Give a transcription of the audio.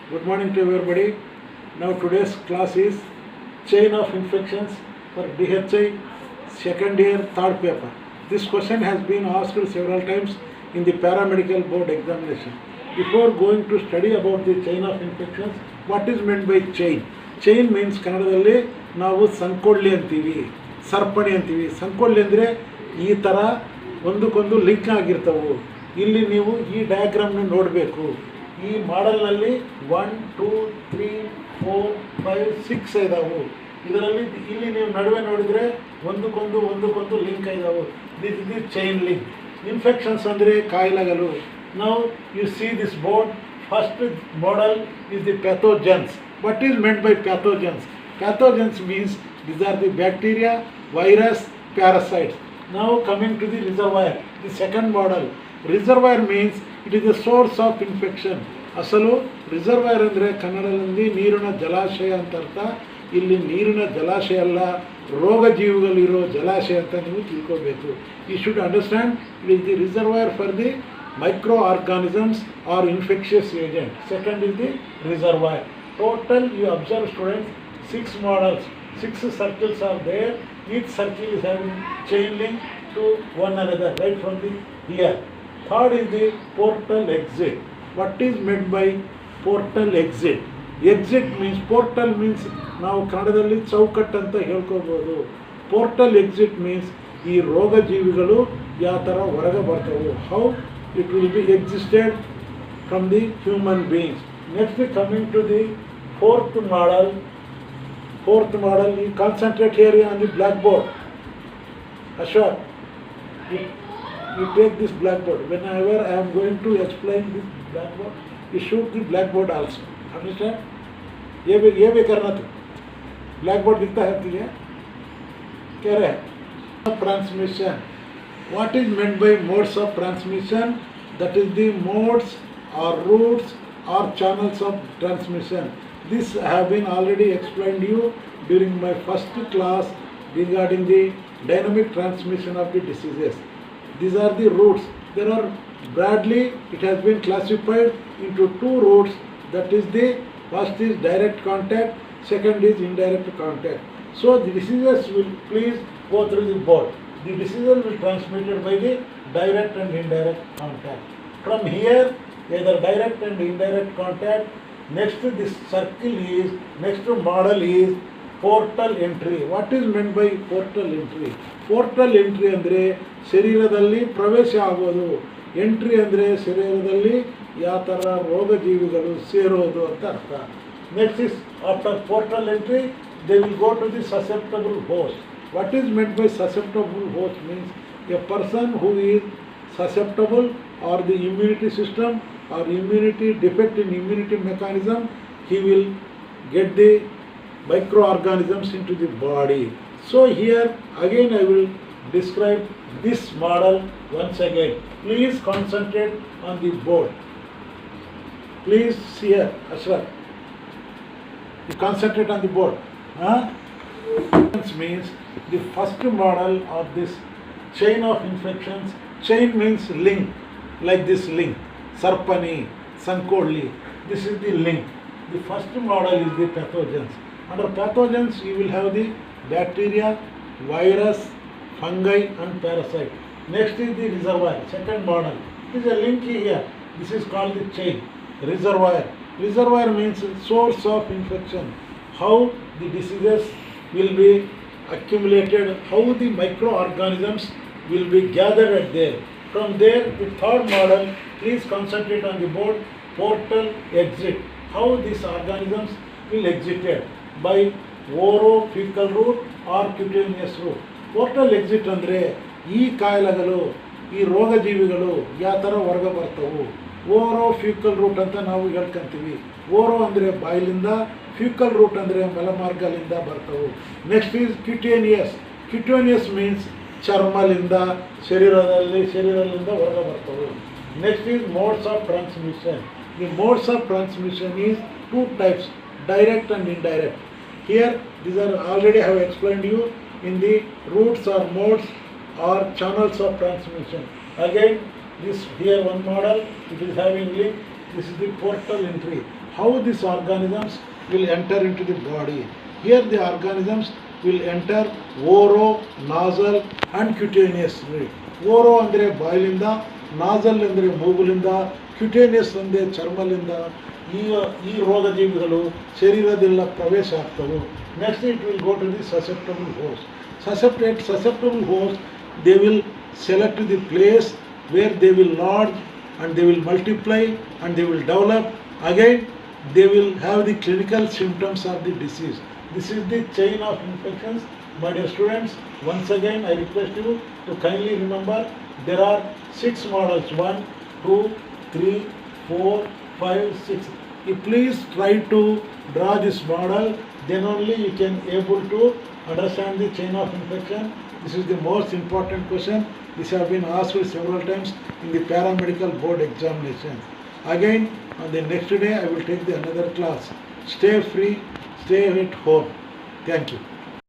Good morning to everybody. Now today's class is chain of infections for DHI second year third paper. This question has been asked several times in the paramedical board examination. Before going to study about the chain of infections, what is meant by chain? Chain means ಕನ್ನಡದಲ್ಲಿ ನಾವು ಸಂಕೋಡ್ಲಿ ಅಂತೀವಿ, ಸರ್ಪಣಿ ಅಂತೀವಿ. ಸಂಕೋಡ್ಲಿ ಅಂದರೆ ಈ ಥರ ಒಂದಕ್ಕೊಂದು link ಆಗಿರ್ತವು. ಇಲ್ಲಿ ನೀವು ಈ ಡಯಾಗ್ರಾಮ್ನ ನೋಡಬೇಕು. ಈ ಮಾಡೆಲ್ನಲ್ಲಿ 1 2 3 4 5 6 ಇದಾವೆ. ಇದರಲ್ಲಿ ಇಲ್ಲಿ ನೀವು ನಡುವೆ ನೋಡಿದರೆ ಒಂದಕ್ಕೊಂದು ಲಿಂಕ್ ಇದಾವೆ. This is the chain link. Infections ಅಂದರೆ ಕಾಯಿಲೆಗಳು. ನಾವು U see this board. First model is the pathogens. What is meant by pathogens? Pathogens means these are the bacteria, virus, parasites. Now coming to the reservoir, the second model. Reservoir means it is the source of infection. ಅಸಲು reservoir ಅಂದರೆ ಕನ್ನಡದಲ್ಲಿ ನೀರಿನ ಜಲಾಶಯ ಅಂತ ಅರ್ಥ. ಇಲ್ಲಿ ನೀರಿನ ಜಲಾಶಯ ಅಲ್ಲ, ರೋಗ ಜೀವಿಗಳಿರೋ ಜಲಾಶಯ ಅಂತ ನೀವು ತಿಳ್ಕೋಬೇಕು. You should understand it is the reservoir for the microorganisms or infectious agent. Second is the reservoir. Total you observe students 6 models, 6 circles are there. Each circle is having chain link to one another right from the here. Third is the portal exit. What is meant by portal exit? Exit means portal means ನಾವು ಕನ್ನಡದಲ್ಲಿ ಚೌಕಟ್ಟು ಅಂತ ಹೇಳ್ಕೋಬೋದು. Portal exit means ಈ ರೋಗ ಜೀವಿಗಳು ಯಾವ ಥರ ಹೊರಗೆ ಬರ್ತವೆ. How it will be existed from the human beings. Next coming to the fourth model, you concentrate here on the blackboard. Ashwar, you take this blackboard. Whenever I am going to explain this blackboard, you shoot the blackboard also. Understand? ये भी करना था. Blackboard दिखता है तुझे? क्या रहे? Transmission. What is meant by modes of transmission? That is the modes or routes or channels of transmission. This I have been already explained to you during my first class regarding the dynamic transmission of the diseases. These are the routes. There are broadly it has been classified into 2 routes. That is the first is direct contact, second is indirect contact. So the diseases will please go through the board. The disease will be transmitted by the direct and indirect contact. From here, either direct and indirect contact. Next, this circle is, next model is portal entry. What is meant by portal entry? Portal entry ಅಂದರೆ ಶರೀರದಲ್ಲಿ ಪ್ರವೇಶ ಆಗೋದು. Entry ಅಂದರೆ ಶರೀರದಲ್ಲಿ ಯಾವ ಥರ ರೋಗ ಜೀವಿಗಳು ಸೇರೋದು ಅಂತ ಅರ್ಥ. Next is after portal entry they will go to the susceptible host. What is meant by susceptible host means a person who is susceptible or the immunity system or immunity defect in immunity mechanism, he will get the microorganisms into the body. So here again I will describe this model once again. Please concentrate on the board. Please see here, Ashwar. You concentrate on the board. Means the first model of this chain of infections. Chain means link, like this link. Sarpani, Sankodli. This is the link. The first model is the pathogens. Under pathogens, you will have the bacteria, virus, fungi, and parasite. Next is the reservoir. Second model. This is a link here. This is called the chain. Reservoir. Reservoir means source of infection. How the diseases will be accumulated, how the microorganisms will be gathered at there. From there, the third model, please concentrate on the board, portal exit. How these organisms will exited by orophycal route or cutaneous route. Portal exit ಅಂದರೆ ಈ ಕಾಯಿಲೆಗಳು, ಈ ರೋಗ ಜೀವಿಗಳು ಯಾವ ಥರ ಹೊರಗೆ ಬರ್ತವು. ಓರೋಫ್ಯೂಕಲ್ ರೂಟ್ ಅಂತ ನಾವು ಹೇಳ್ಕೊಂತೀವಿ. ಓರೋ ಅಂದರೆ ಬಾಯಿಲಿಂದ, ಫ್ಯೂಕಲ್ ರೂಟ್ ಅಂದರೆ ಮಲಮಾರ್ಗಲಿಂದ ಬರ್ತವು. Next is cutaneous. Cutaneous means ಚರ್ಮಲಿಂದ ಶರೀರದಿಂದ ಹೊರಗೆ ಬರ್ತವು. Next is modes of transmission. The modes of transmission is 2 types, direct and indirect. Here these are already I have explained you in the routes or modes or channels of transmission. Again this here one model, it is having link. This is the portal entry. how these organisms will enter into the body. Here the organisms will enter oro, nasal and cutaneous route. Oro ಅಂದರೆ ಬಾಯಿಲಿಂದ, nasal ಅಂದರೆ ಮೂಗುಲಿಂದ, cutaneous ಅಂದರೆ ಚರ್ಮಲಿಂದ ಈ ರೋಗಜೀವಿಗಳು ಶರೀರದೆಲ್ಲ ಪ್ರವೇಶ ಆಗ್ತವೆ. Next it will go to the susceptible host. Susceptible host, they will select the place where they will lodge and they will multiply and they will develop. Again, they will have the clinical symptoms of the disease. This is the chain of infections. My dear students, once again I request you to kindly remember there are 6 models, 1, 2, 3, 4, 5, 6. You please try to draw this model, then only you can able to understand the chain of infection. This is the most important question. This has been asked several times in the paramedical board examination. Again, on the next day I will take the another class. Stay free, stay at home. Thank you.